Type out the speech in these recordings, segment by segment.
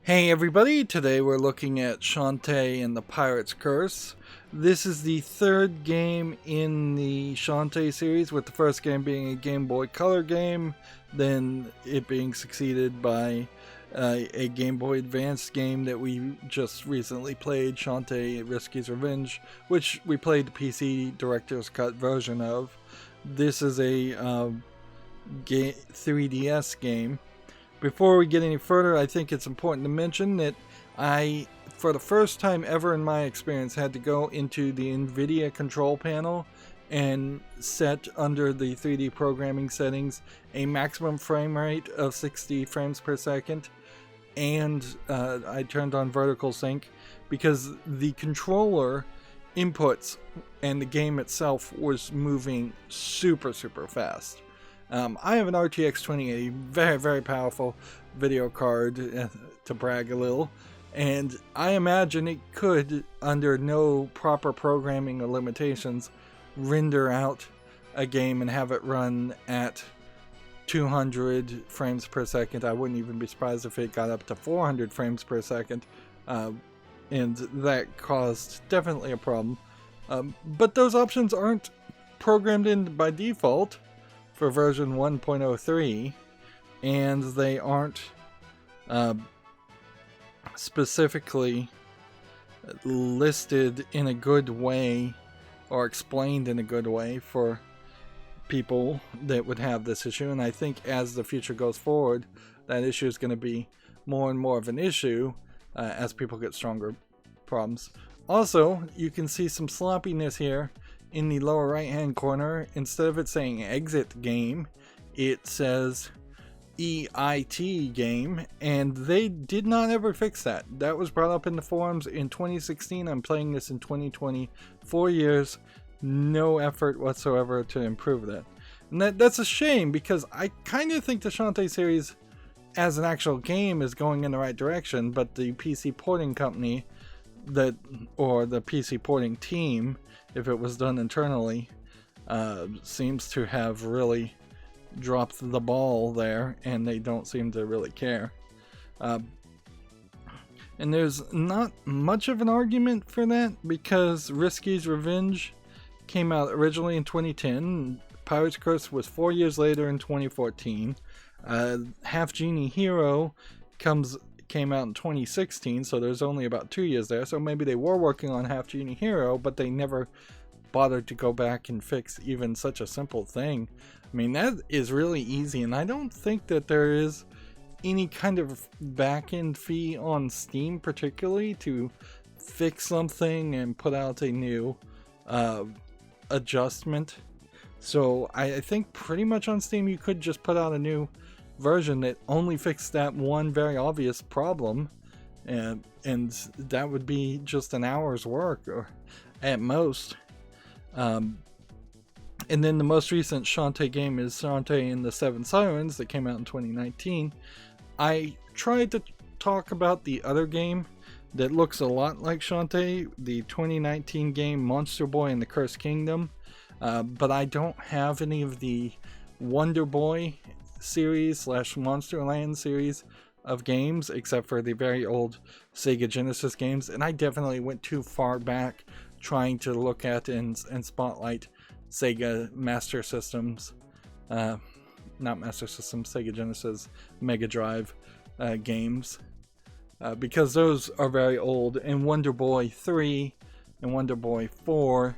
Hey everybody, today we're looking at Shantae and the Pirate's Curse. This is the third game in the Shantae series, with the first game being a Game Boy Color game, then it being succeeded by a Game Boy Advance game that we just recently played, Shantae Risky's Revenge, which we played the PC Director's Cut version of. This is a 3DS game. Before we get any further, I think it's important to mention that I, for the first time ever in my experience, had to go into the NVIDIA control panel and set under the 3D programming settings a maximum frame rate of 60 frames per second, and I turned on vertical sync because the controller inputs and the game itself was moving super fast. I have an RTX 2080, very powerful video card, to brag a little, and I imagine it could, under no proper programming or limitations, render out a game and have it run at 200 frames per second. I wouldn't even be surprised if it got up to 400 frames per second, and that caused definitely a problem. But those options aren't programmed in by default for version 1.03, and they aren't specifically listed in a good way or explained in a good way for people that would have this issue. And I think as the future goes forward, that issue is going to be more and more of an issue as people get stronger problems. Also, you can see some sloppiness here. In the lower right hand corner, instead of it saying exit game, it says EIT game, and they did not ever fix that. That was brought up in the forums in 2016. I'm playing this in 2020. 4 years, no effort whatsoever to improve that. And that's a shame, because I kind of think the Shantae series as an actual game is going in the right direction, but the PC porting company or the PC porting team, if it was done internally, seems to have really dropped the ball there, and they don't seem to really care. And there's not much of an argument for that, because Risky's Revenge came out originally in 2010. Pirate's Curse was 4 years later in 2014. Half Genie Hero came out in 2016, so there's only about 2 years there. So maybe they were working on Half Genie Hero, but they never bothered to go back and fix even such a simple thing. I mean, that is really easy, and I don't think that there is any kind of back-end fee on Steam particularly to fix something and put out a new adjustment. So I think pretty much on Steam you could just put out a new version that only fixed that one very obvious problem, and that would be just an hour's work, or at most. And then the most recent Shantae game is Shantae and the Seven Sirens that came out in 2019. I tried to talk about the other game that looks a lot like Shantae, the 2019 game Monster Boy and the Cursed Kingdom, but I don't have any of the Wonder Boy series / Monster Land series of games, except for the very old Sega Genesis games, and I definitely went too far back trying to look at and spotlight Sega Master Systems, not Master Systems, Sega Genesis Mega Drive games, because those are very old, and Wonder Boy 3 and Wonder Boy 4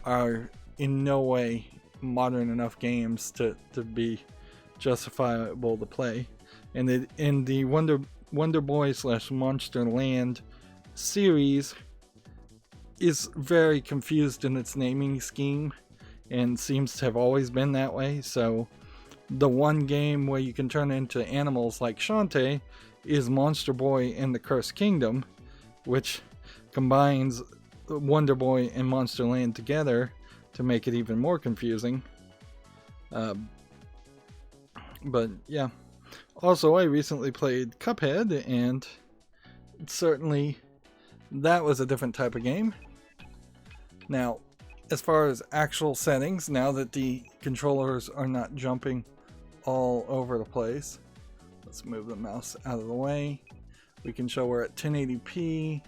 are in no way modern enough games to be justifiable to play. And in the Wonder Boy / Monster Land series is very confused in its naming scheme, and seems to have always been that way. So the one game where you can turn into animals like Shantae is Monster Boy and the Cursed Kingdom, which combines Wonder Boy and Monster Land together to make it even more confusing. But yeah. Also, I recently played Cuphead, and certainly that was a different type of game. Now, as far as actual settings, now that the controllers are not jumping all over the place, let's move the mouse out of the way. We can show we're at 1080p,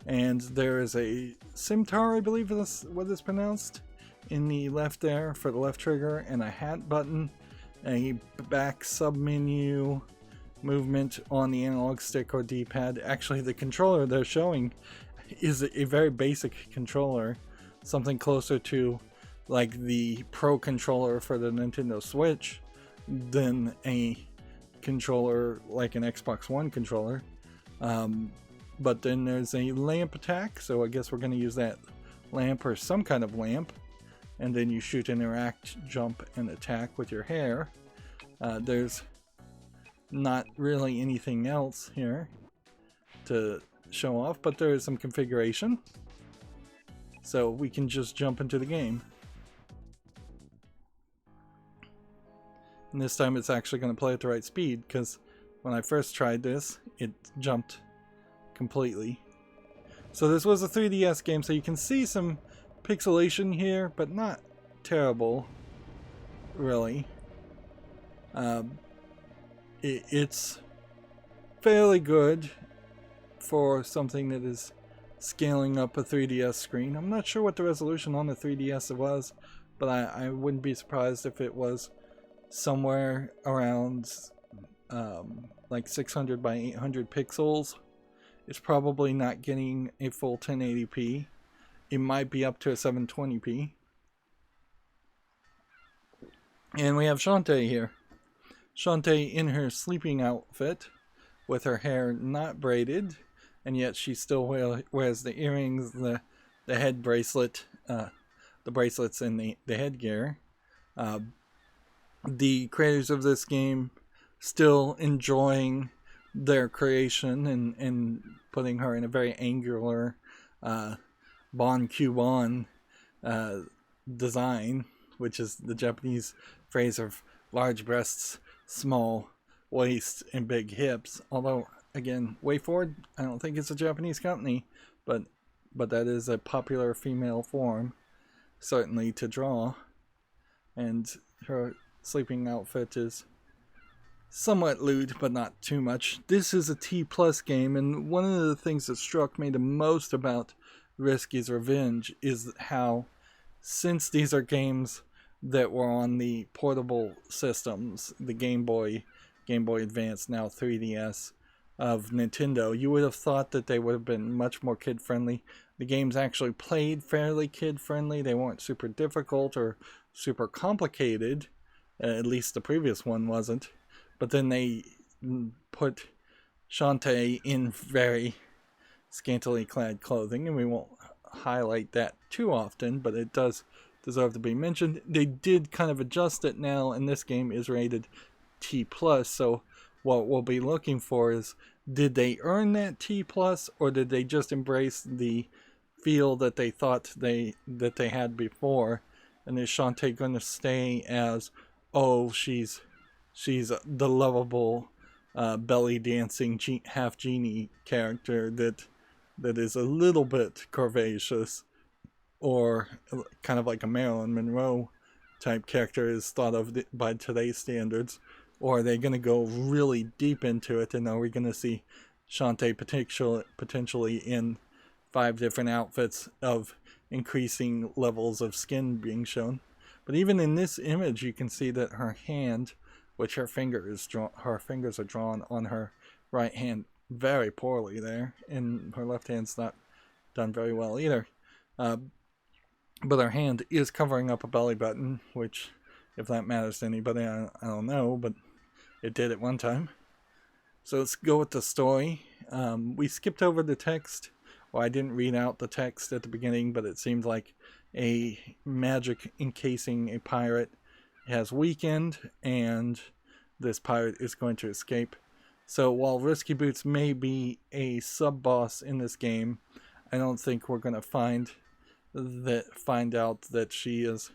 and there is a Scimitar, I believe is what it's pronounced, in the left there for the left trigger, and a hat button, a back sub-menu movement on the analog stick or D-pad. Actually, the controller they're showing is a very basic controller, something closer to like the Pro controller for the Nintendo Switch than a controller like an Xbox One controller. But then there's a lamp attack, so I guess we're going to use that lamp or some kind of lamp, and then you shoot, interact, jump, and attack with your hair. There's not really anything else here to show off, but there is some configuration, so we can just jump into the game. And this time it's actually going to play at the right speed, because when I first tried this, it jumped completely. So this was a 3DS game, so you can see some pixelation here, but not terrible, really. It's fairly good for something that is scaling up a 3DS screen. I'm not sure what the resolution on the 3DS was, but I wouldn't be surprised if it was somewhere around like 600 by 800 pixels. It's probably not getting a full 1080p. It might be up to a 720p. And we have Shantae here. Shantae in her sleeping outfit with her hair not braided, and yet she still wears the earrings, the head bracelet, the bracelets, and the headgear. The creators of this game still enjoying their creation and putting her in a very angular bon cubon design, which is the Japanese phrase of large breasts, small waist, and big hips. Although, again, WayForward, I don't think it's a Japanese company, but that is a popular female form, certainly, to draw. And her sleeping outfit is somewhat lewd, but not too much. This is a T+ game, and one of the things that struck me the most about Risky's Revenge is how, since these are games that were on the portable systems, the Game Boy Advance, now 3DS of Nintendo, you would have thought that they would have been much more kid-friendly. The games actually played fairly kid-friendly. They weren't super difficult or super complicated. At least the previous one wasn't. But then they put Shantae in very scantily clad clothing, and we won't highlight that too often, but it does deserve to be mentioned. They did kind of adjust it now, and this game is rated T+, so what we'll be looking for is, did they earn that T+, or did they just embrace the feel that they thought that they had before? And is Shantae going to stay as, oh, she's the lovable belly dancing half genie character that is a little bit curvaceous, or kind of like a Marilyn Monroe type character is thought of by today's standards? Or are they going to go really deep into it, and are we going to see Shantae potentially in 5 different outfits of increasing levels of skin being shown? But even in this image, you can see that her hand, which her fingers are drawn on her right hand very poorly there, and her left hand's not done very well either. But her hand is covering up a belly button, which, if that matters to anybody, I don't know, but it did at one time. So let's go with the story. We skipped over the text. Well, I didn't read out the text at the beginning, but it seemed like a magic encasing a pirate has weakened, and this pirate is going to escape. So while Risky Boots may be a sub-boss in this game, I don't think we're going to find out that she is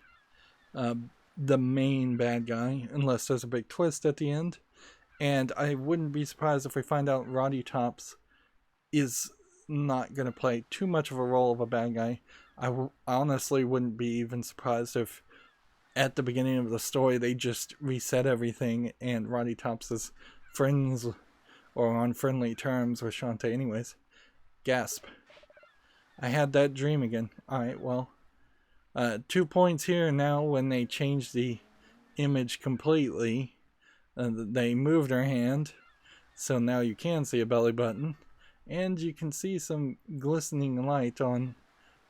the main bad guy, unless there's a big twist at the end. And I wouldn't be surprised if we find out Roddy Tops is not going to play too much of a role of a bad guy. I honestly wouldn't be even surprised if at the beginning of the story they just reset everything and Roddy Tops' friends or on friendly terms with Shantae anyways. Gasp. I had that dream again. Alright, well, 2 points here now when they changed the image completely. They moved her hand, so now you can see a belly button, and you can see some glistening light on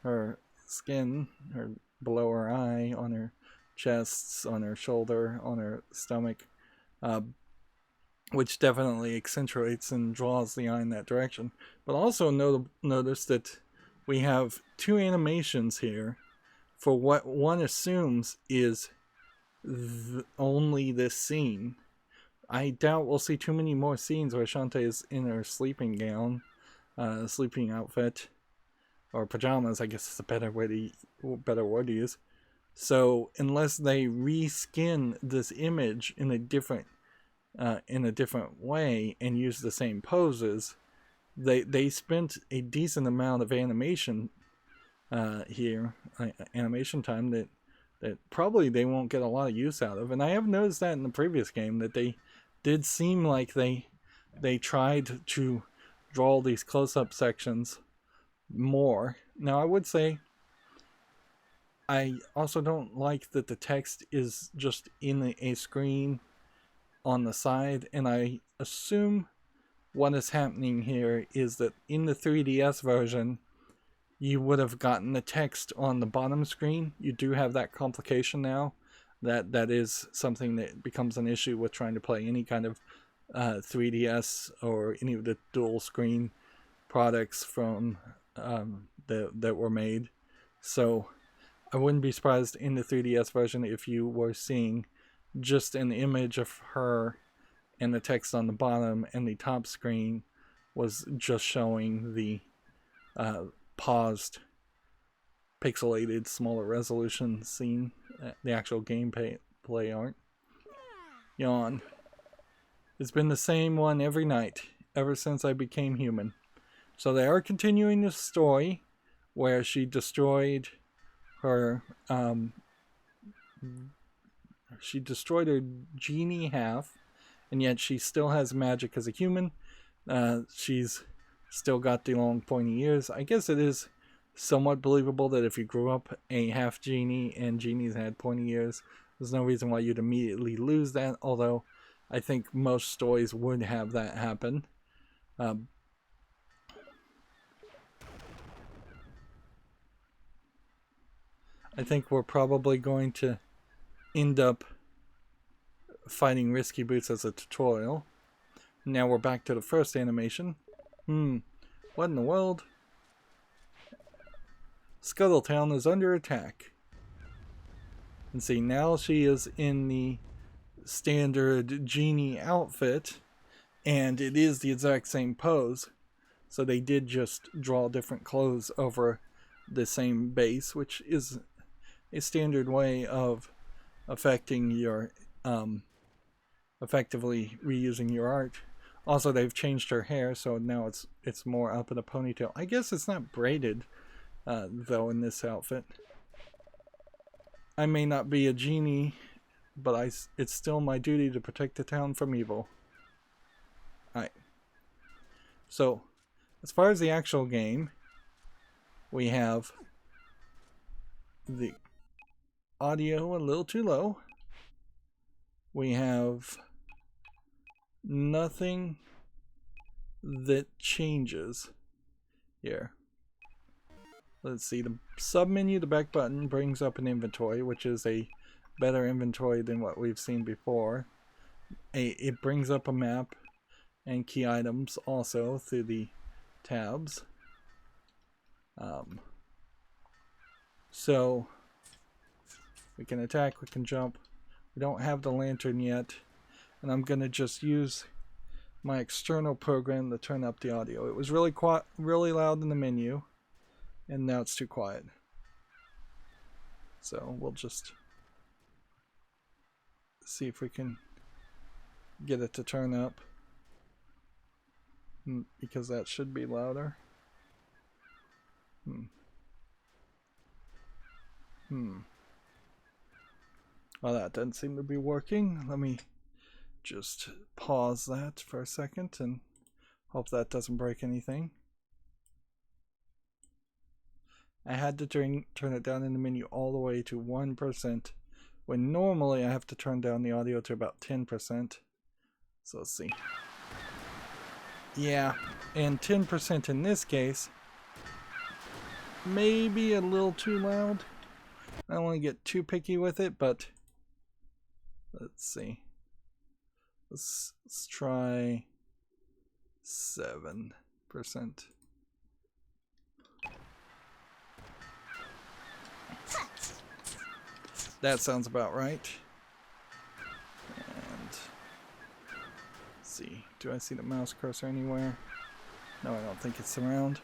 her skin, or below her eye, on her chest, on her shoulder, on her stomach, which definitely accentuates and draws the eye in that direction. But also notice that we have 2 animations here for what one assumes is only this scene. I doubt we'll see too many more scenes where Shantae is in her sleeping gown, sleeping outfit, or pajamas, I guess is a better word to use. So unless they reskin this image in a different way and use the same poses, they spent a decent amount of animation here, animation time that probably they won't get a lot of use out of. And I have noticed that in the previous game, that they did seem like they tried to draw these close-up sections more. Now, I would say I also don't like that the text is just in a screen on the side, and I assume what is happening here is that in the 3DS version, you would have gotten the text on the bottom screen. You do have that complication now. That is something that becomes an issue with trying to play any kind of 3DS or any of the dual screen products from that were made. So I wouldn't be surprised in the 3DS version if you were seeing just an image of her and the text on the bottom, and the top screen was just showing the paused, pixelated, smaller resolution scene, the actual gameplay art. Yawn. It's been the same one every night, ever since I became human. So they are continuing the story where she destroyed her genie half, and yet she still has magic as a human. She's still got the long pointy ears. I guess it is somewhat believable that if you grew up a half genie and genies had pointy ears, there's no reason why you'd immediately lose that, although I think most stories would have that happen. I think we're probably going to end up fighting Risky Boots as a tutorial. Now we're back to the first animation. What in the world? Scuttletown is under attack. And see, now she is in the standard genie outfit, and it is the exact same pose. So they did just draw different clothes over the same base, which is a standard way of affecting your effectively reusing your art. Also, they've changed her hair, so now it's more up in a ponytail. I guess it's not braided, though, in this outfit. I may not be a genie, but it's still my duty to protect the town from evil. Alright. So, as far as the actual game, we have the audio a little too low. We have nothing that changes here. Let's see, the sub-menu, the back button, brings up an inventory, which is a better inventory than what we've seen before. It brings up a map and key items also through the tabs. So we can attack, we can jump. We don't have the lantern yet, and I'm going to just use my external program to turn up the audio. It was really loud in the menu, and now it's too quiet. So we'll just see if we can get it to turn up, because that should be louder. Well, that doesn't seem to be working. Let me just pause that for a second and Hope that doesn't break anything. I had to turn it down in the menu all the way to 1%, when normally I have to turn down the audio to about 10%. So let's see. Yeah, and 10% in this case, maybe a little too loud. I don't want to get too picky with it, but let's see. Let's try 7%. That sounds about right. And let's see. Do I see the mouse cursor anywhere? No, I don't think it's around.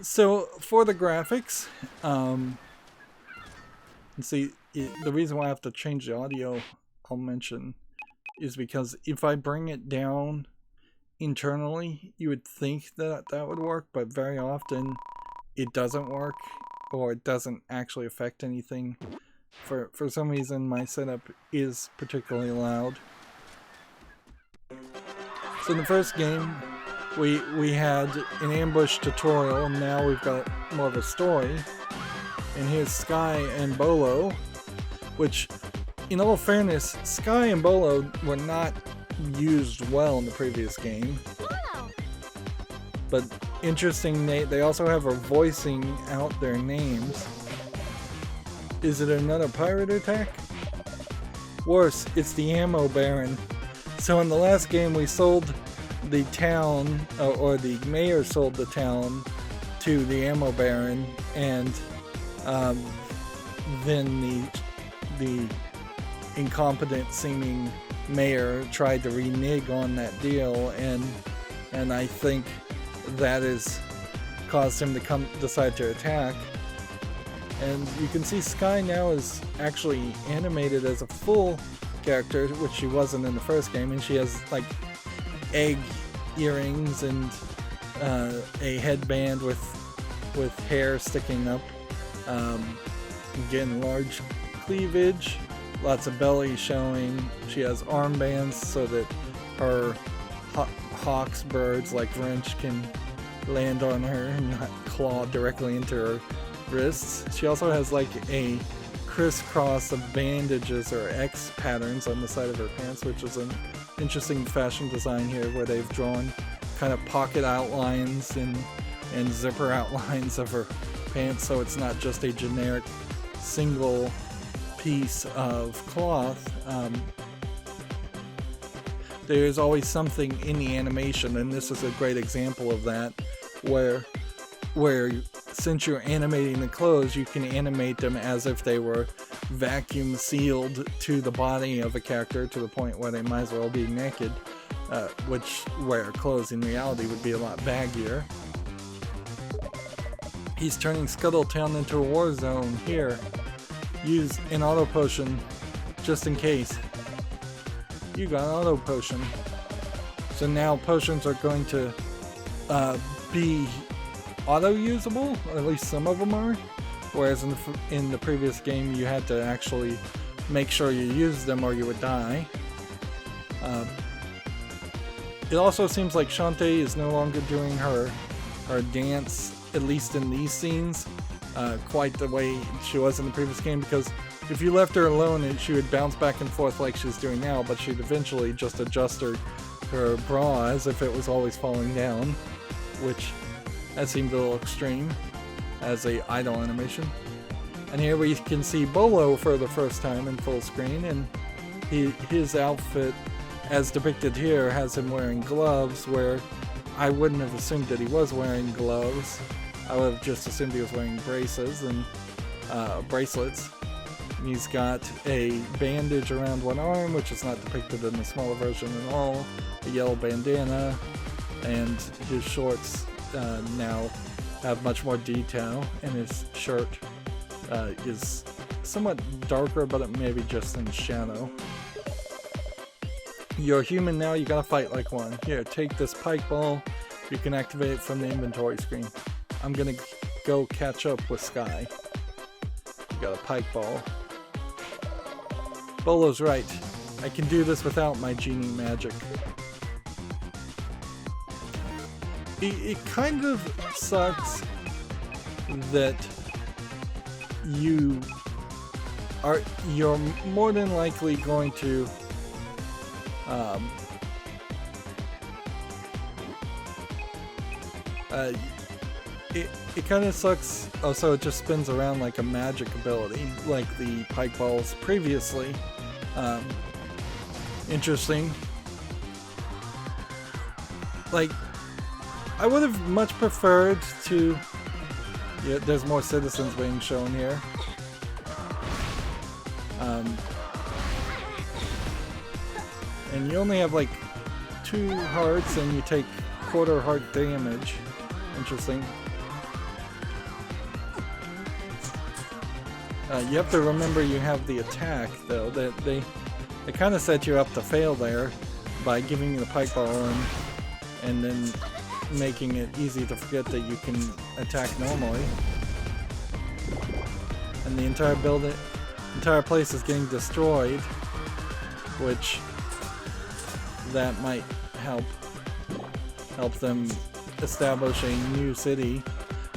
So for the graphics, see, the reason why I have to change the audio, I'll mention, is because if I bring it down internally, you would think that that would work, but very often it doesn't work, or it doesn't actually affect anything. For some reason, my setup is particularly loud. So in the first game, we had an ambush tutorial, and now we've got more of a story. And here's Sky and Bolo, which, in all fairness, Sky and Bolo were not used well in the previous game. But interesting, they also have a voicing out their names. Is it another pirate attack? Worse, it's the Ammo Baron. So in the last game we sold the town, or the mayor sold the town to the Ammo Baron, and then the incompetent seeming mayor tried to renege on that deal, and I think that has caused him to decide to attack. And you can see Sky now is actually animated as a full character, which she wasn't in the first game, and she has like egg earrings and a headband with hair sticking up. Again, large cleavage, lots of belly showing. She has armbands so that her hawk's birds like Wrench can land on her and not claw directly into her wrists. She also has like a crisscross of bandages or X patterns on the side of her pants, which is an interesting fashion design here, where they've drawn kind of pocket outlines and zipper outlines of her pants, so it's not just a generic single piece of cloth. There's always something in the animation, and this is a great example of that, where since you're animating the clothes, you can animate them as if they were vacuum sealed to the body of a character, to the point where they might as well be naked, where clothes in reality would be a lot baggier. He's turning Scuttletown into a war zone here. Use an auto potion just in case. You got an auto potion. So now potions are going to be auto-usable, or at least some of them are. Whereas in the previous game you had to actually make sure you used them or you would die. It also seems like Shantae is no longer doing her dance, at least in these scenes, quite the way she was in the previous game, because if you left her alone, she would bounce back and forth like she's doing now, but she'd eventually just adjust her bra as if it was always falling down, which that seemed a little extreme as a idle animation. And here we can see Bolo for the first time in full screen, and his outfit, as depicted here, has him wearing gloves, where I wouldn't have assumed that he was wearing gloves. I would have just assumed he was wearing braces and bracelets. And he's got a bandage around one arm, which is not depicted in the smaller version at all, a yellow bandana, and his shorts now have much more detail, and his shirt is somewhat darker, but it may be just in shadow. You're human now, you gotta fight like one. Here, take this pike ball. You can activate it from the inventory screen. I'm gonna go catch up with Sky. You got a pike ball. Bolo's right. I can do this without my genie magic. it kind of sucks that you're more than likely going to it kind of sucks. Also, it just spins around like a magic ability, like the pike balls previously. Interesting. Like, I would have much preferred to... Yeah, there's more citizens being shown here. And you only have like 2 hearts and you take quarter heart damage. Interesting. You have to remember you have the attack though, that they kind of set you up to fail there by giving you the pike ball and then making it easy to forget that you can attack normally. And the entire place is getting destroyed, which that might help them establish a new city.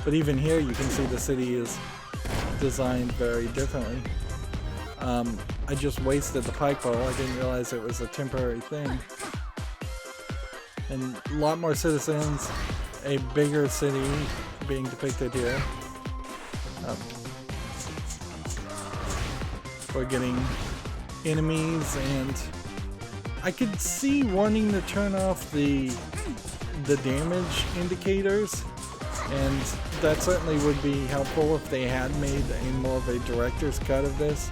But even here you can see the city is designed very differently. I just wasted the pike ball. I didn't realize it was a temporary thing. And a lot more citizens, a bigger city being depicted here. We're getting enemies, and I could see wanting to turn off the damage indicators, and that certainly would be helpful if they had made a more of a director's cut of this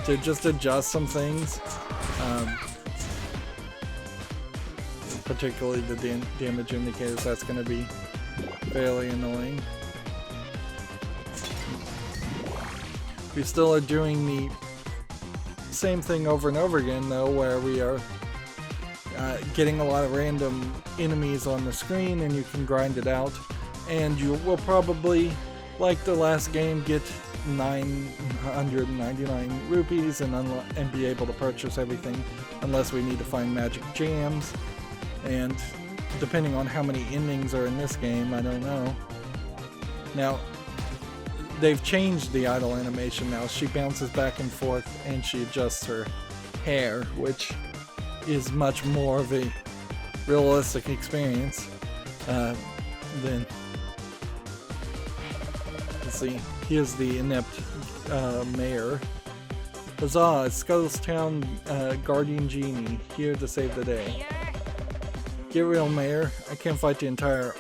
to just adjust some things, particularly the damage indicators. That's going to be fairly annoying. We still are doing the same thing over and over again though, where we are getting a lot of random enemies on the screen and you can grind it out, and you will probably, like the last game, get 999 rupees and be able to purchase everything, unless we need to find magic jams, and depending on how many endings are in this game, I don't know. Now they've changed the idle animation now. She bounces back and forth and she adjusts her hair, which is much more of a realistic experience than... Let's see, here's the inept mayor. Huzzah, Skullstown guardian genie, here to save the day. Get real, mayor. I can't fight the entire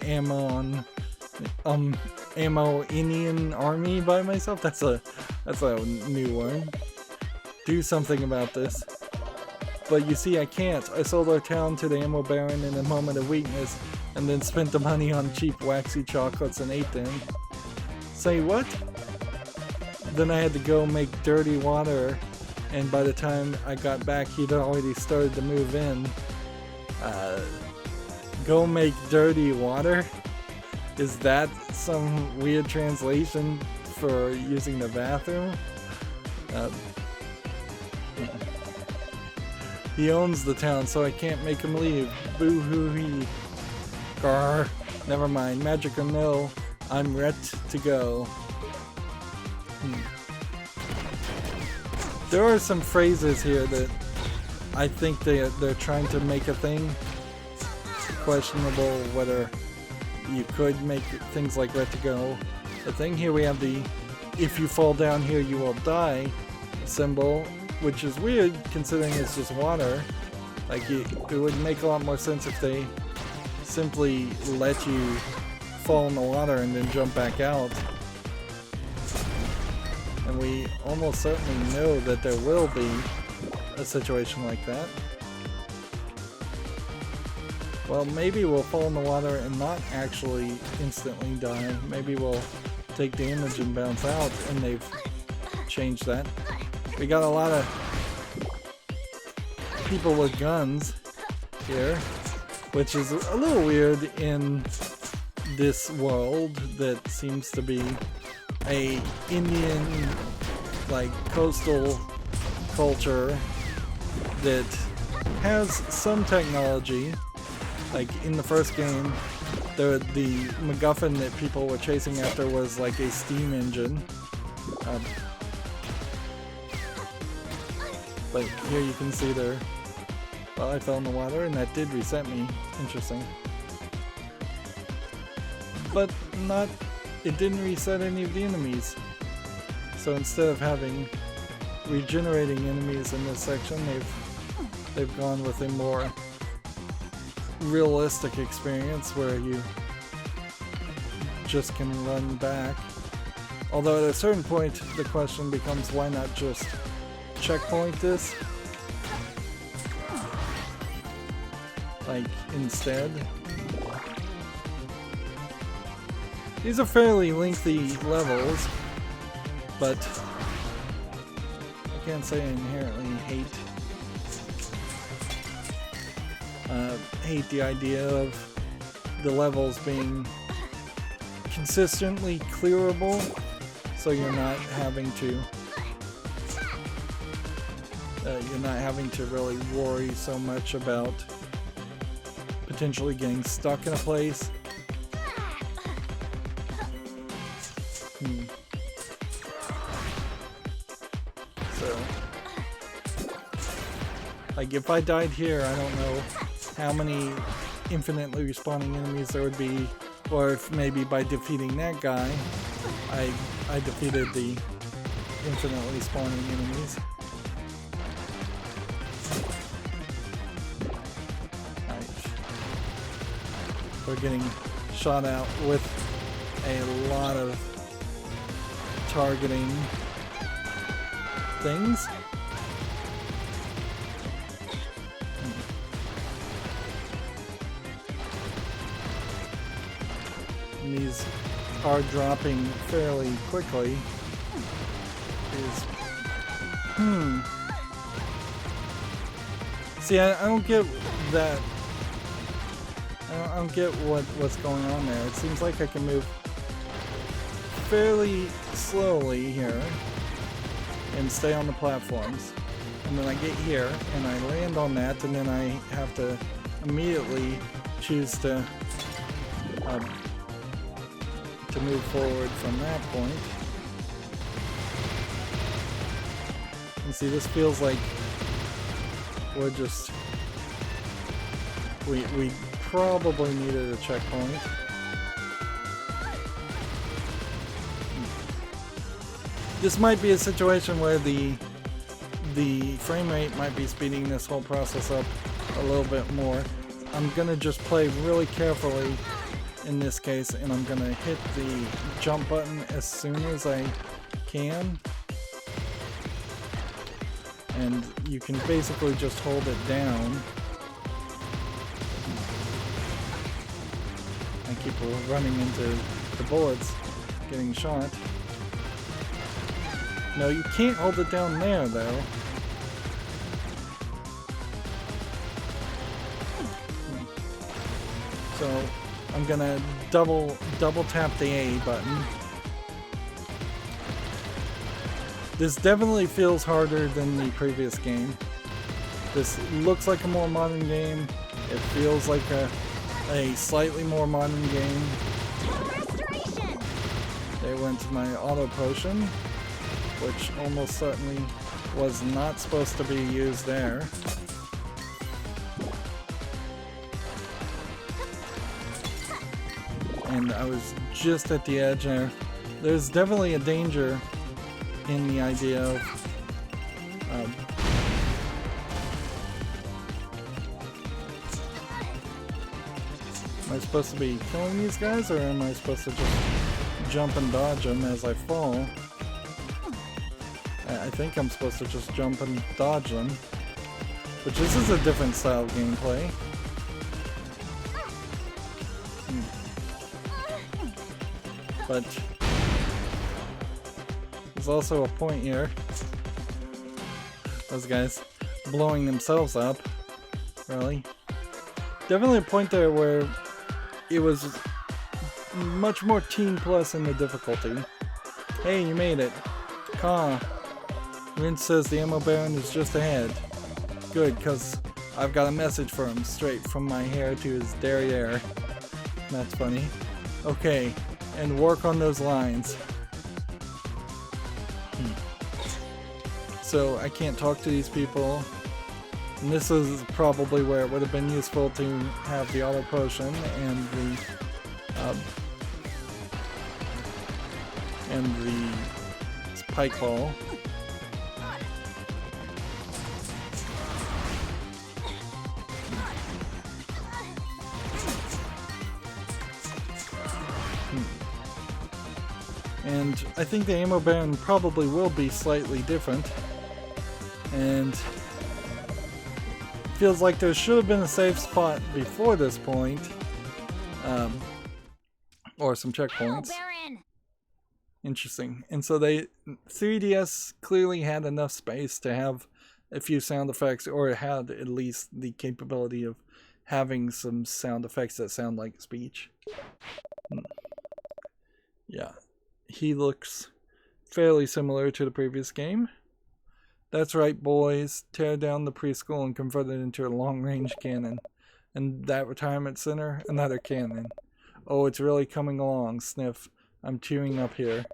Ammo-Indian army by myself. That's a new one. Do something about this. But you see, I can't. I sold our town to the ammo baron in a moment of weakness, and then spent the money on cheap waxy chocolates and ate them. Say what? Then I had to go make dirty water, and by the time I got back, he'd already started to move in. Go make dirty water? Is that some weird translation for using the bathroom? He owns the town, so I can't make him leave. Boo-hoo-hee. Grr. Never mind. Magic or no, I'm ready to go. There are some phrases here that I think they're trying to make a thing. Questionable whether you could make things like that to go a thing. Here we have the "if you fall down here you will die" symbol, which is weird considering it's just water. Like, it would make a lot more sense if they simply let you fall in the water and then jump back out. And we almost certainly know that there will be a situation like that. Well, maybe we'll fall in the water and not actually instantly die. Maybe we'll take damage and bounce out, and they've changed that. We got a lot of people with guns here, which is a little weird in this world that seems to be a Indian, like, coastal culture that has some technology, Like in the first game, the MacGuffin that people were chasing after was like a steam engine. But here you can see there. Well, I fell in the water and that did reset me. Interesting. But it didn't reset any of the enemies. So instead of having regenerating enemies in this section, they've gone with a more realistic experience where you just can run back. Although at a certain point the question becomes, why not just checkpoint this? Like instead. These are fairly lengthy levels, but I can't say I inherently hate the idea of the levels being consistently clearable, so you're not having to really worry so much about potentially getting stuck in a place. So, like if I died here, I don't know how many infinitely respawning enemies there would be, or if maybe by defeating that guy, I defeated the infinitely spawning enemies. We're getting shot out with a lot of targeting things. And these are dropping fairly quickly. See, I don't get that. I don't get what's going on there. It seems like I can move fairly slowly here and stay on the platforms. And then I get here and I land on that, and then I have to immediately choose to move forward from that point. And see, this feels like we're just... We probably needed a checkpoint. This might be a situation where the frame rate might be speeding this whole process up a little bit more. I'm gonna just play really carefully in this case, and I'm gonna hit the jump button as soon as I can. And you can basically just hold it down. I keep running into the bullets, getting shot. No, you can't hold it down there, though. So I'm gonna double tap the A button. This definitely feels harder than the previous game. This looks like a more modern game. It feels like a slightly more modern game. They went to my auto potion, which almost certainly was not supposed to be used there. And I was just at the edge there. There's definitely a danger in the idea of am I supposed to be killing these guys, or am I supposed to just jump and dodge them as I fall? I think I'm supposed to just jump and dodge them, which this is a different style of gameplay. But there's also a point here. Those guys blowing themselves up, really. Definitely a point there where it was much more Teen Plus in the difficulty. Hey, you made it. Rinse says the ammo baron is just ahead. Good, because I've got a message for him straight from my hair to his derriere. That's funny. Okay, and work on those lines. So I can't talk to these people. And this is probably where it would have been useful to have the auto potion and the spike ball. And I think the ammo ban probably will be slightly different. And feels like there should have been a safe spot before this point. Or some checkpoints. Interesting. And so 3DS clearly had enough space to have a few sound effects, or it had at least the capability of having some sound effects that sound like speech. Yeah. He looks fairly similar to the previous game. That's right, boys. Tear down the preschool and convert it into a long-range cannon. And that retirement center, another cannon. Oh, it's really coming along, Sniff. I'm tearing up here.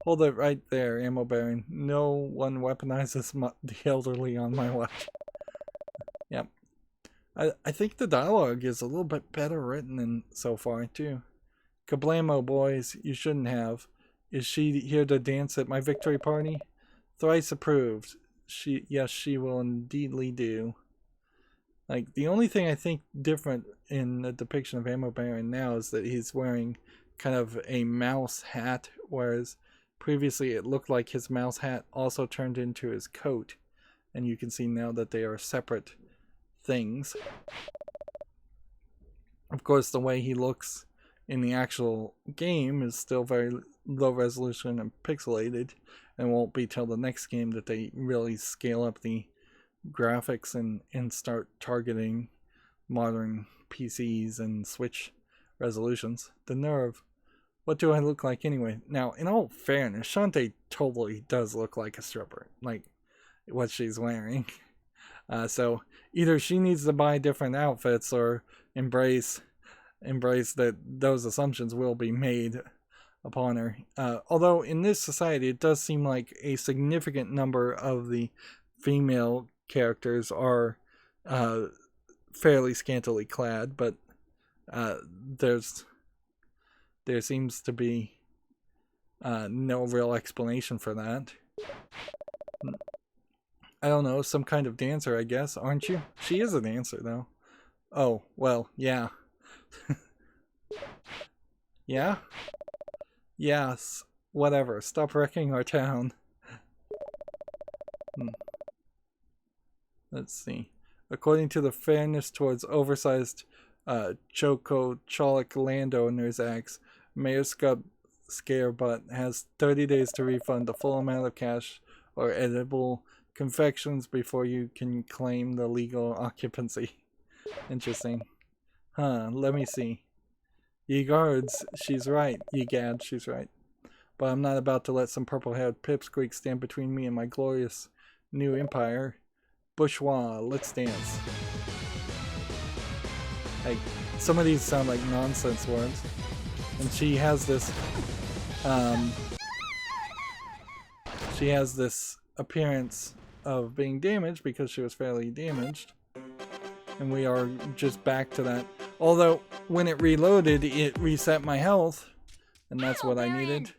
Hold it right there, Ammo Baron. No one weaponizes the elderly on my watch. Yep. I think the dialogue is a little bit better written so far, too. Kablamo, boys, you shouldn't have. Is she here to dance at my victory party? Thrice approved. Yes, she will indeedly do. Like, the only thing I think different in the depiction of Ammo Baron now is that he's wearing kind of a mouse hat, whereas previously it looked like his mouse hat also turned into his coat. And you can see now that they are separate things. Of course, the way he looks in the actual game is still very low resolution and pixelated, and won't be till the next game that they really scale up the graphics and start targeting modern PCs and Switch resolutions. The nerve. What do I look like anyway? Now, in all fairness, Shantae totally does look like a stripper, like what she's wearing. So either she needs to buy different outfits or embrace that those assumptions will be made upon her. Although in this society it does seem like a significant number of the female characters are fairly scantily clad, but there seems to be no real explanation for that. I don't know, some kind of dancer, I guess, aren't you? She is a dancer, though. Oh, well, yeah. Yeah? Yes. Whatever. Stop wrecking our town. Let's see. According to the Fairness Towards Oversized Choco-Cholic Landowners Acts, Mayor Scarebutt has 30 days to refund the full amount of cash or edible confections before you can claim the legal occupancy. Interesting. Huh, let me see. Ye guards, she's right. Ye gad, she's right. But I'm not about to let some purple-haired pipsqueak stand between me and my glorious new empire. Bourgeois, let's dance. Like, some of these sound like nonsense words. And she has this appearance of being damaged because she was fairly damaged. And we are just back to that. Although, when it reloaded, it reset my health. And that's what I needed.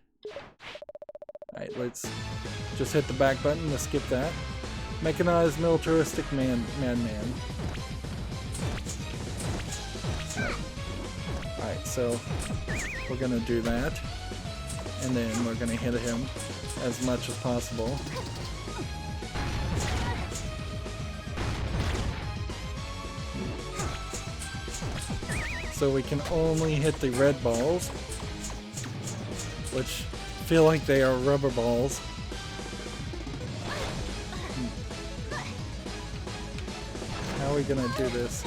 Alright, let's just hit the back button to skip that. Mechanized militaristic madman. Alright, so we're gonna do that. And then we're gonna hit him as much as possible. So we can only hit the red balls, which feel like they are rubber balls. How are we gonna do this?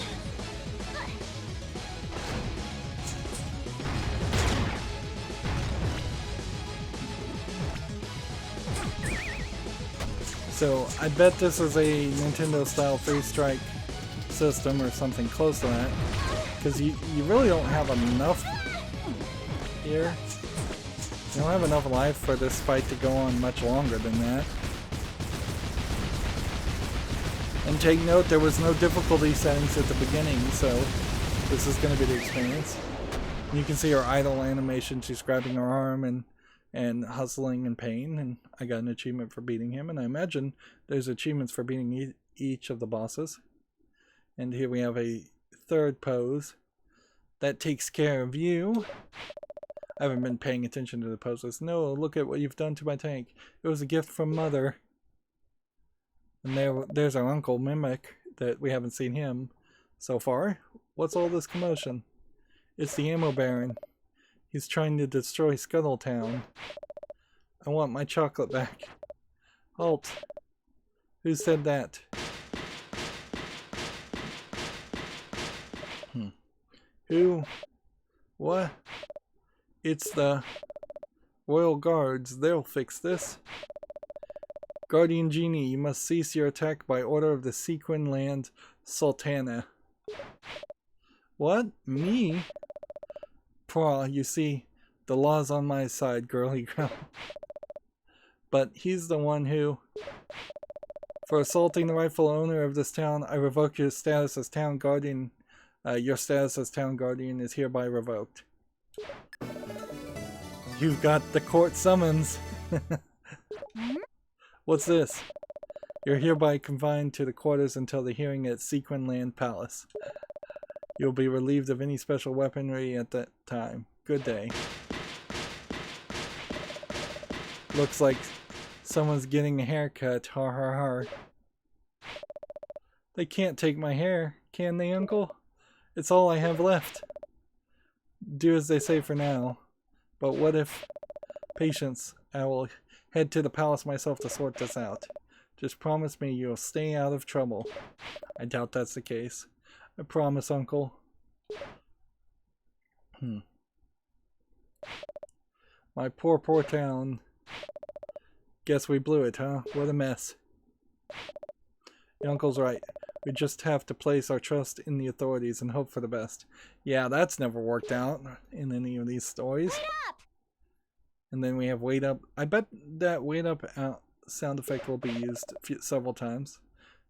So I bet this is a Nintendo style 3-strike system or something close to that. Because you really don't have enough here. You don't have enough life for this fight to go on much longer than that. And take note, there was no difficulty settings at the beginning, so this is going to be the experience. You can see her idle animation. She's grabbing her arm and hustling in pain, and I got an achievement for beating him, and I imagine there's achievements for beating each of the bosses. And here we have a third pose that takes care of you. I haven't been paying attention to the poses. No, look at what you've done to my tank. It was a gift from Mother. And there's our Uncle Mimic that we haven't seen him so far. What's all this commotion? It's the Ammo Baron. He's trying to destroy Scuttletown. I want my chocolate back. Halt. Who said that? Who? What? It's the Royal Guards. They'll fix this. Guardian Genie, you must cease your attack by order of the Sequin Land Sultana. What? Me? Pra, you see, the law's on my side, girly girl. But he's the one who... For assaulting the rightful owner of this town, I revoke your status as town guardian. Your status as town guardian is hereby revoked. You've got the court summons. What's this? You're hereby confined to the quarters until the hearing at Sequin Land Palace. You'll be relieved of any special weaponry at that time. Good day. Looks like someone's getting a haircut. Har har har. They can't take my hair, can they, Uncle? It's all I have left. Do as they say for now. But what if... Patience. I will head to the palace myself to sort this out. Just promise me you'll stay out of trouble. I doubt that's the case. I promise, Uncle. My poor town. Guess we blew it, huh? What a mess. Your uncle's right. We just have to place our trust in the authorities and hope for the best. Yeah, that's never worked out in any of these stories. Wait up! And then we have wait up. I bet that wait up sound effect will be used several times.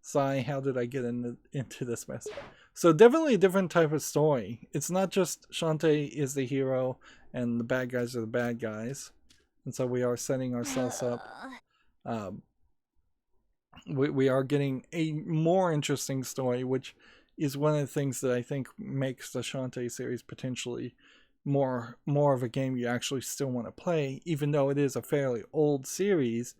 Sigh, how did I get into this mess? So definitely a different type of story. It's not just Shantae is the hero and the bad guys are the bad guys. And so we are setting ourselves up. We are getting a more interesting story, which is one of the things that I think makes the Shantae series potentially more of a game you actually still want to play, even though it is a fairly old series.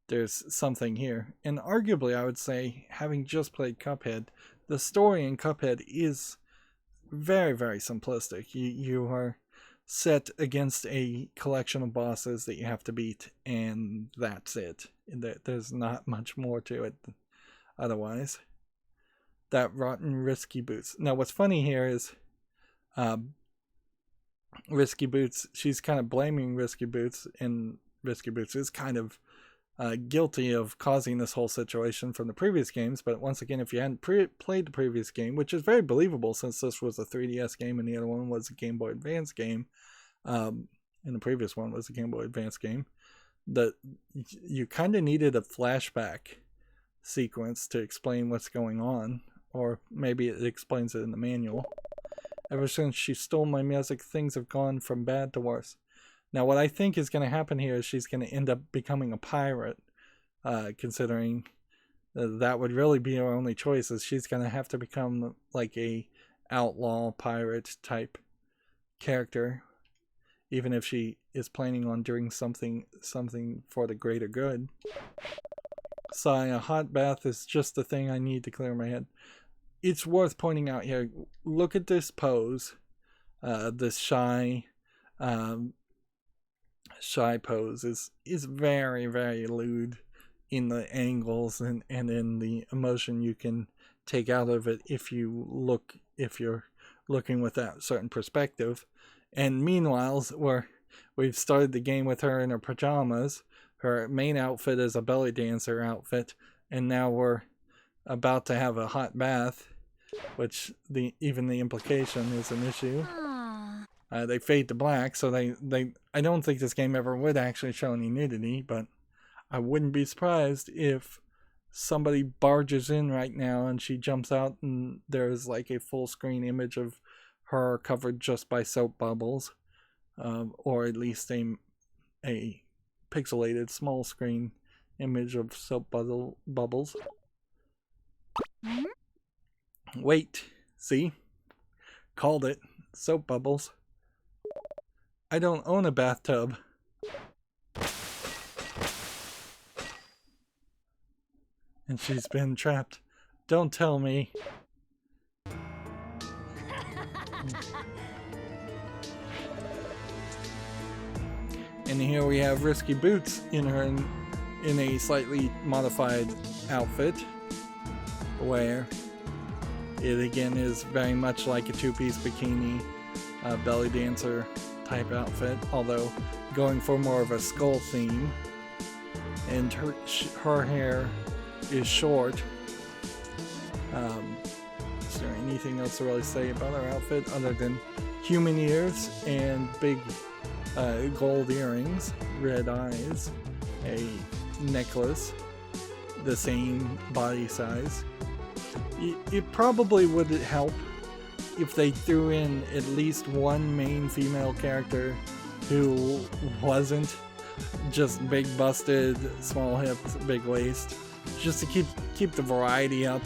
There's something here, and arguably I would say, having just played Cuphead, the story in Cuphead is very, very simplistic. You are set against a collection of bosses that you have to beat, and that's it. There's not much more to it otherwise. That rotten Risky Boots. Now what's funny here is Risky Boots, she's kind of blaming Risky Boots, and Risky Boots is kind of guilty of causing this whole situation from the previous games. But once again, if you hadn't played the previous game, which is very believable since this was a 3DS game and the other one was a Game Boy Advance game, and the previous one was a Game Boy Advance game, that you kind of needed a flashback sequence to explain what's going on, or maybe it explains it in the manual. Ever since she stole my music, things have gone from bad to worse. Now, what I think is going to happen here is she's going to end up becoming a pirate, considering that would really be her only choice, is she's going to have to become like a outlaw pirate type character, even if she is planning on doing something for the greater good. Sigh, a hot bath is just the thing I need to clear my head. It's worth pointing out here, look at this pose, this shy pose is very, very lewd in the angles and in the emotion you can take out of it if you're looking with that certain perspective. And meanwhile, we've started the game with her in her pajamas, her main outfit is a belly dancer outfit, and now we're about to have a hot bath, which even the implication is an issue. They fade to black, so I don't think this game ever would actually show any nudity, but I wouldn't be surprised if somebody barges in right now and she jumps out and there's like a full screen image of her covered just by soap bubbles, or at least a pixelated small screen image of soap bubbles. Wait, see? Called it. Soap bubbles. I don't own a bathtub. And she's been trapped. Don't tell me. And here we have Risky Boots in a slightly modified outfit, where it again is very much like a two-piece bikini, belly dancer type outfit, although going for more of a skull theme. And her hair is short. Is there anything else to really say about her outfit other than human ears and big gold earrings, red eyes, a necklace, the same body size? It probably would help if they threw in at least one main female character who wasn't just big busted, small hips, big waist, just to keep the variety up.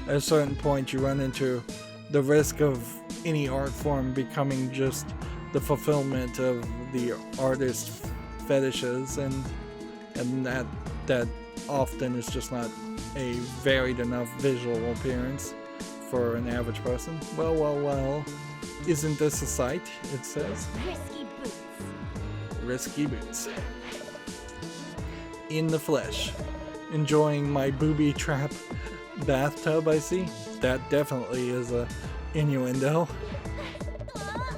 At a certain point you run into the risk of any art form becoming just the fulfillment of the artist's fetishes, and that often is just not a varied enough visual appearance for an average person. Well, isn't this a sight? It says. Risky boots. Risky Boots. In the flesh. Enjoying my booby trap bathtub, I see. That definitely is a innuendo.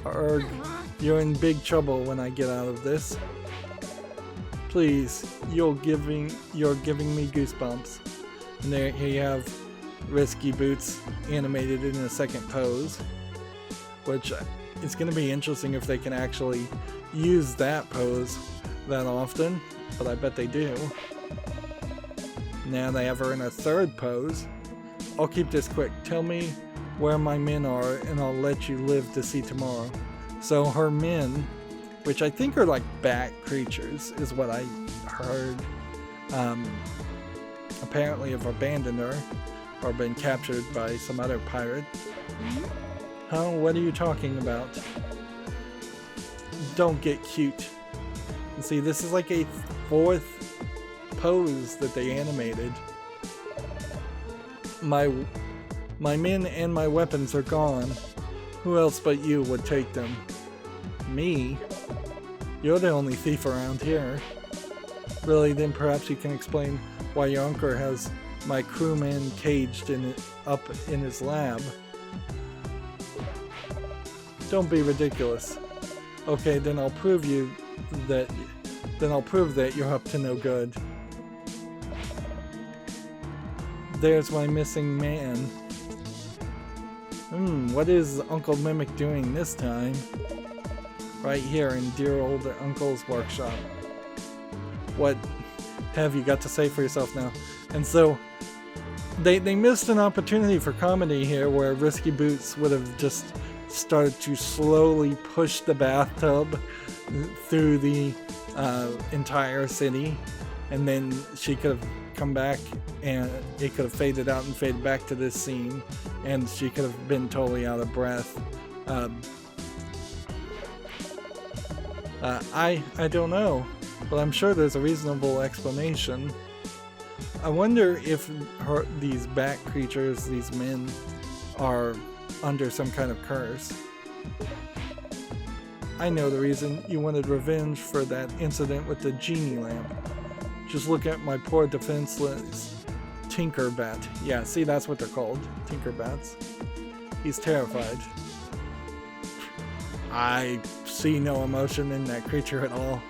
Arg, you're in big trouble when I get out of this. Please, you're giving me goosebumps. And here you have Risky Boots animated in a second pose, which it's going to be interesting if they can actually use that pose that often, but I bet they do. Now they have her in a third pose. I'll keep this quick. Tell me where my men are and I'll let you live to see tomorrow. So her men, which I think are like bat creatures, is what I heard, apparently have abandoned her or been captured by some other pirate. Huh? What are you talking about? Don't get cute. And see, this is like a fourth pose that they animated. My men and my weapons are gone. Who else but you would take them? Me? You're the only thief around here. Really, then perhaps you can explain why your uncle has my crewman caged up in his lab. Don't be ridiculous. Okay, then I'll prove that you're up to no good. There's my missing man. What is Uncle Mimic doing this time? Right here in dear old Uncle's workshop. What have you got to say for yourself now? And so they missed an opportunity for comedy here, where Risky Boots would have just started to slowly push the bathtub through the entire city, and then she could have come back and it could have faded out and faded back to this scene, and she could have been totally out of breath. I don't know, but I'm sure there's a reasonable explanation. I wonder if these bat creatures, these men, are under some kind of curse. I know the reason. You wanted revenge for that incident with the genie lamp. Just look at my poor defenseless Tinker Bat. Yeah, see, that's what they're called. Tinker Bats. He's terrified. I see no emotion in that creature at all.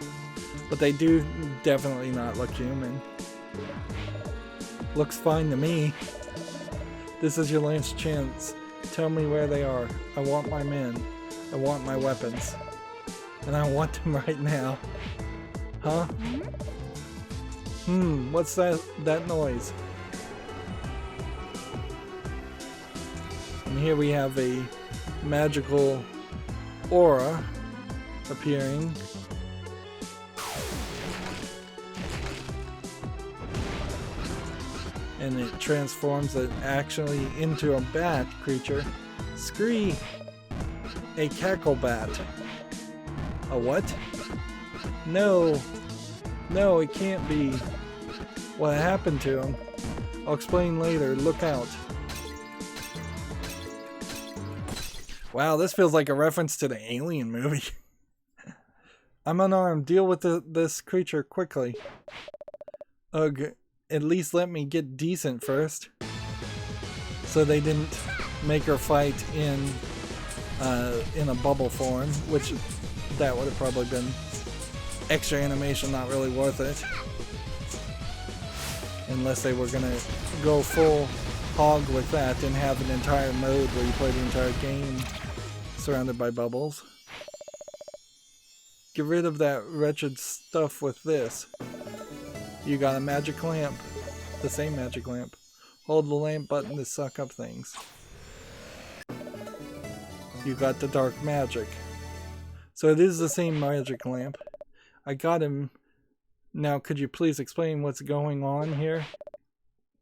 But they do definitely not look human. Looks fine to me. This is your last chance. Tell me where they are. I want my men. I want my weapons. And I want them right now. Huh? What's that noise? And here we have a magical aura appearing. And it transforms it actually into a bat creature. Scree! A cackle bat. A what? No! No, it can't be. What happened to him? I'll explain later. Look out. Wow, this feels like a reference to the Alien movie. I'm unarmed. Deal with this creature quickly. Ugh. At least let me get decent first. So they didn't make her fight in a bubble form, which that would have probably been extra animation, not really worth it. Unless they were gonna go full hog with that and have an entire mode where you play the entire game surrounded by bubbles. Get rid of that wretched stuff with this. You got a magic lamp. The same magic lamp. Hold the lamp button to suck up things. You got the dark magic. So it is the same magic lamp. I got him. Now could you please explain what's going on here?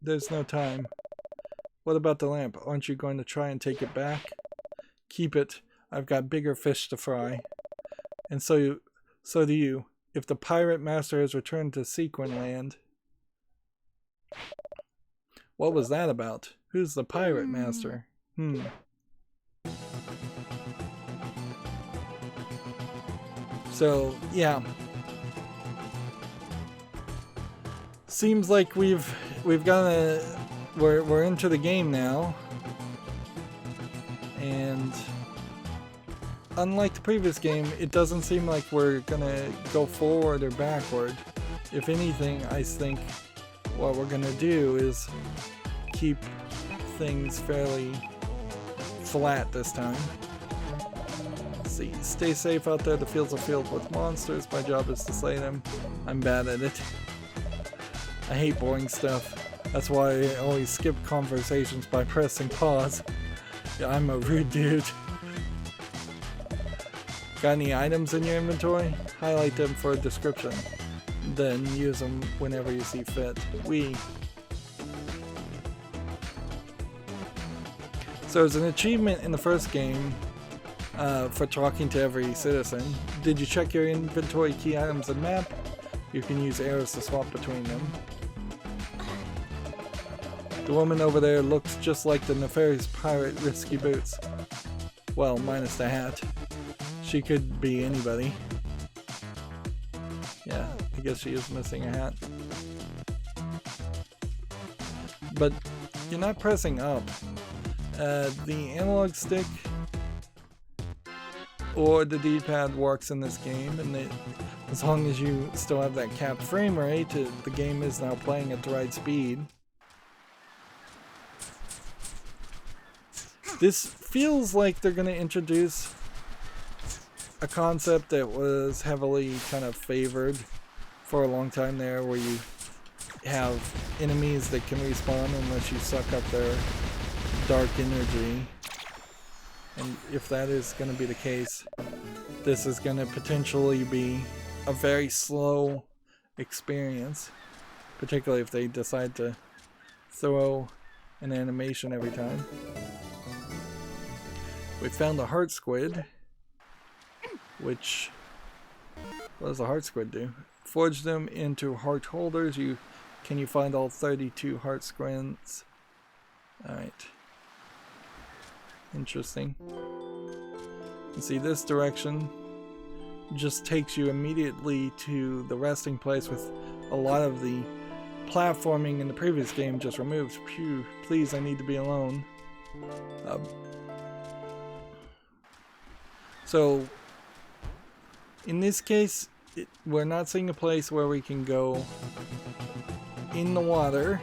There's no time. What about the lamp? Aren't you going to try and take it back? Keep it. I've got bigger fish to fry. And so do you. If the pirate master has returned to Sequin Land. What was that about? Who's the pirate master? So, yeah. Seems like we've got we're into the game now. And unlike the previous game, it doesn't seem like we're gonna go forward or backward. If anything, I think what we're gonna do is keep things fairly flat this time. Let's see, stay safe out there. The fields are filled with monsters. My job is to slay them. I'm bad at it. I hate boring stuff. That's why I always skip conversations by pressing pause. Yeah, I'm a rude dude. Got any items in your inventory? Highlight them for a description. Then use them whenever you see fit. So there's an achievement in the first game for talking to every citizen. Did you check your inventory, key items, and map? You can use arrows to swap between them. The woman over there looks just like the nefarious pirate Risky Boots. Well, minus the hat. She could be anybody. Yeah, I guess she is missing a hat. But you're not pressing up. The analog stick or the D-pad works in this game, and as long as you still have that capped frame rate, the game is now playing at the right speed. This feels like they're going to introduce a concept that was heavily kind of favored for a long time there, where you have enemies that can respawn unless you suck up their dark energy. And if that is going to be the case, this is going to potentially be a very slow experience, particularly if they decide to throw an animation every time. We found a Heart Squid, which, what does a Heart Squid do? Forge them into heart holders. Can you find all 32 Heart Squids? Alright. Interesting. You see, this direction just takes you immediately to the resting place, with a lot of the platforming in the previous game just removed. Phew, please, I need to be alone. So, in this case, we're not seeing a place where we can go in the water,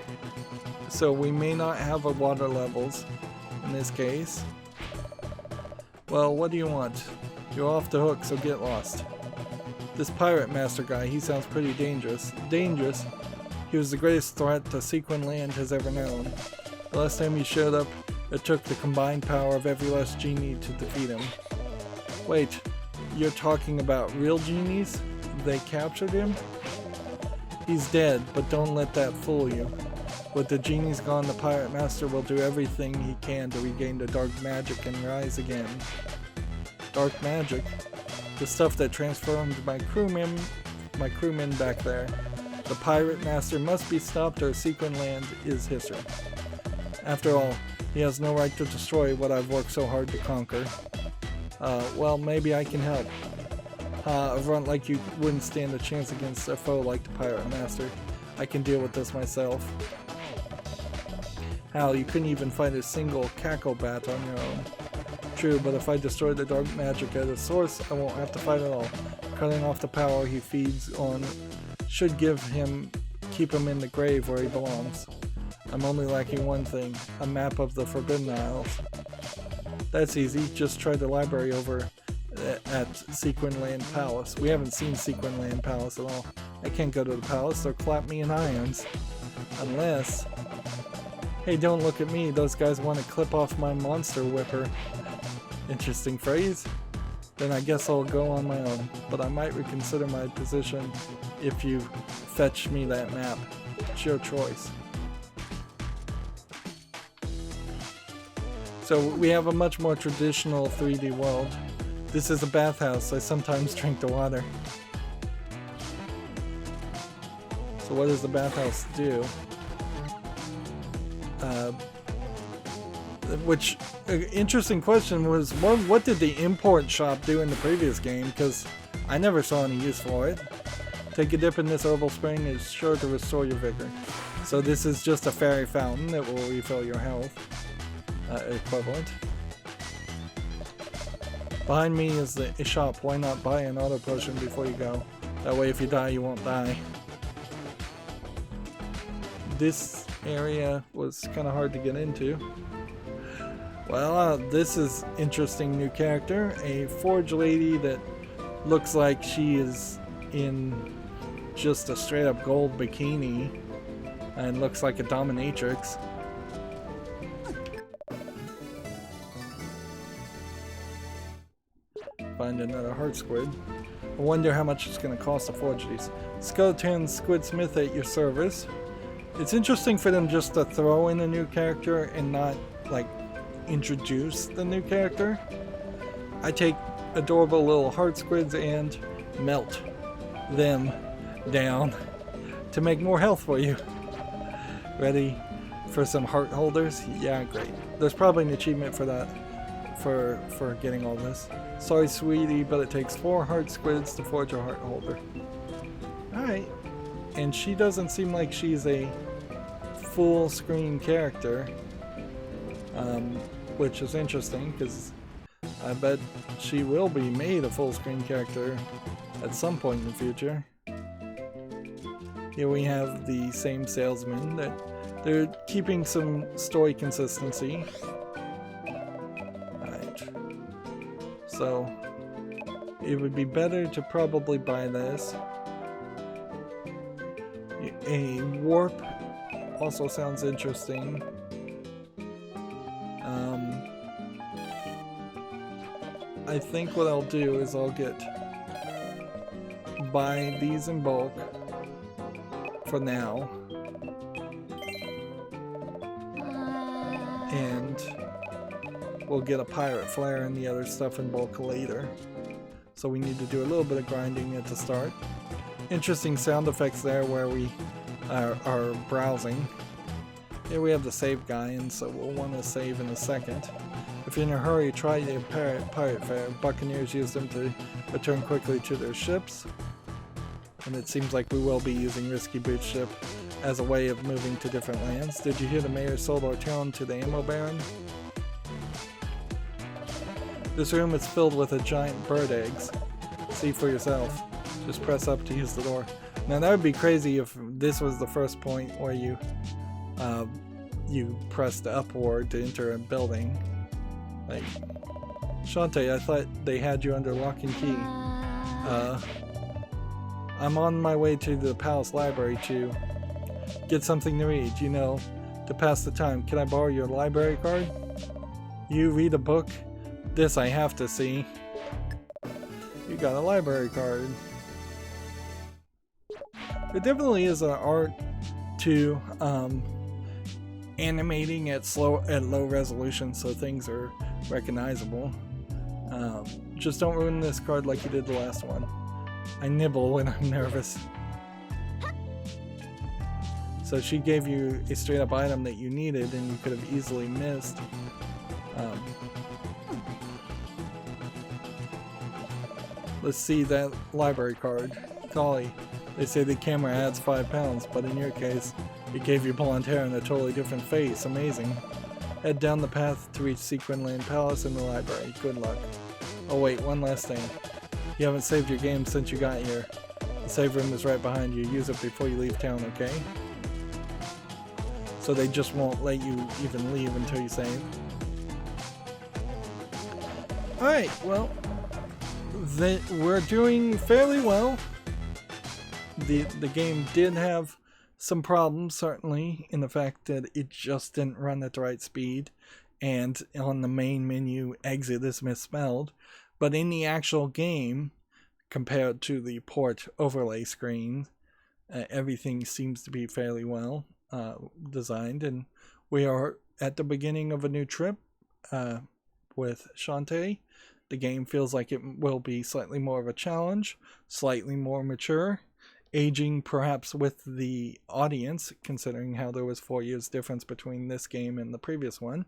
so we may not have a water levels in this case. Well, what do you want? You're off the hook, so get lost. This pirate master guy, he sounds pretty dangerous. Dangerous? He was the greatest threat the Sequin Land has ever known. The last time he showed up, it took the combined power of every last genie to defeat him. Wait, you're talking about real genies? They captured him? He's dead, but don't let that fool you. With the genies gone, the pirate master will do everything he can to regain the dark magic and rise again. Dark magic? The stuff that transformed my crewmen back there. The pirate master must be stopped or Sequin Land is history. After all, he has no right to destroy what I've worked so hard to conquer. Well, maybe I can help. A runt like you wouldn't stand a chance against a foe like the pirate master. I can deal with this myself. Hal, you couldn't even fight a single cackle bat on your own. True, but if I destroy the dark magic at its source, I won't have to fight at all. Cutting off the power he feeds on should keep him in the grave where he belongs. I'm only lacking one thing, a map of the Forbidden Isles. That's easy, just try the library over at Sequin Land Palace. We haven't seen Sequin Land Palace at all. I can't go to the palace, they'll clap me in irons. Unless... Hey, don't look at me, those guys want to clip off my monster whipper. Interesting phrase. Then I guess I'll go on my own, but I might reconsider my position if you fetch me that map. It's your choice. So we have a much more traditional 3D world. This is a bathhouse. I sometimes drink the water. So what does the bathhouse do? Which, interesting question was, what did the import shop do in the previous game? Because I never saw any use for it. Take a dip in this herbal spring is sure to restore your vigor. So this is just a fairy fountain that will refill your health. Equivalent. Behind me is the shop. Why not buy an auto potion before you go? That way if you die, you won't die. This area was kind of hard to get into. Well, this is interesting new character. A forge lady that looks like she is in just a straight up gold bikini and looks like a dominatrix. Find another Heart Squid. I wonder how much it's going to cost to forge these. Skeleton Squid Smith at your service. It's interesting for them just to throw in a new character and not, like, introduce the new character. I take adorable little Heart Squids and melt them down to make more health for you. Ready for some heart holders? Yeah, great. There's probably an achievement for that, for getting all this. Sorry, sweetie, but it takes 4 Heart Squids to forge a heart holder. Alright. And she doesn't seem like she's a full screen character. Which is interesting, because I bet she will be made a full screen character at some point in the future. Here we have the same salesman. They're keeping some story consistency. Alright. So, it would be better to probably buy this. A warp also sounds interesting. I think what I'll do is I'll buy these in bulk for now, and we'll get a pirate flare and the other stuff in bulk later. So we need to do a little bit of grinding at the start. Interesting sound effects there where we are browsing. Here we have the save guy, and so we'll want to save in a second. If you're in a hurry, try the pirate fare. Buccaneers use them to return quickly to their ships. And it seems like we will be using Risky Boot's ship as a way of moving to different lands. Did you hear the mayor sold our town to the ammo baron? This room is filled with a giant bird eggs. See for yourself. Just press up to use the door. Now that would be crazy if this was the first point where you pressed upward to enter a building. Like, Shantae, I thought they had you under lock and key. I'm on my way to the palace library to get something to read, you know, to pass the time. Can I borrow your library card? You read a book? This I have to see. You got a library card. There definitely is an art to animating at low resolution so things are recognizable. Just don't ruin this card like you did the last one. I nibble when I'm nervous. So she gave you a straight up item that you needed and you could have easily missed. Let's see that library card. Golly, they say the camera adds 5 pounds, but in your case, it gave you blonde hair and a totally different face. Amazing. Head down the path to reach Sequin Land Palace and the library. Good luck. Oh wait, one last thing. You haven't saved your game since you got here. The save room is right behind you. Use it before you leave town, okay? So they just won't let you even leave until you save. Alright, well, we're doing fairly well. The game did have some problems, certainly, in the fact that it just didn't run at the right speed, and on the main menu, exit is misspelled. But in the actual game, compared to the port overlay screen, everything seems to be fairly well designed, and we are at the beginning of a new trip with Shantae. The game feels like it will be slightly more of a challenge, slightly more mature, aging perhaps with the audience, considering how there was 4 years difference between this game and the previous one.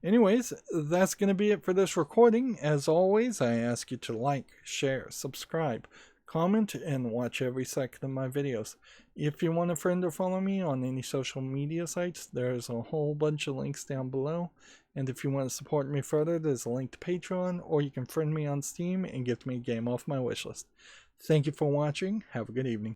Anyways, that's going to be it for this recording. As always, I ask you to like, share, subscribe, comment, and watch every second of my videos. If you want a friend or follow me on any social media sites, there's a whole bunch of links down below. And if you want to support me further, there's a link to Patreon, or you can friend me on Steam and gift me a game off my wishlist. Thank you for watching. Have a good evening.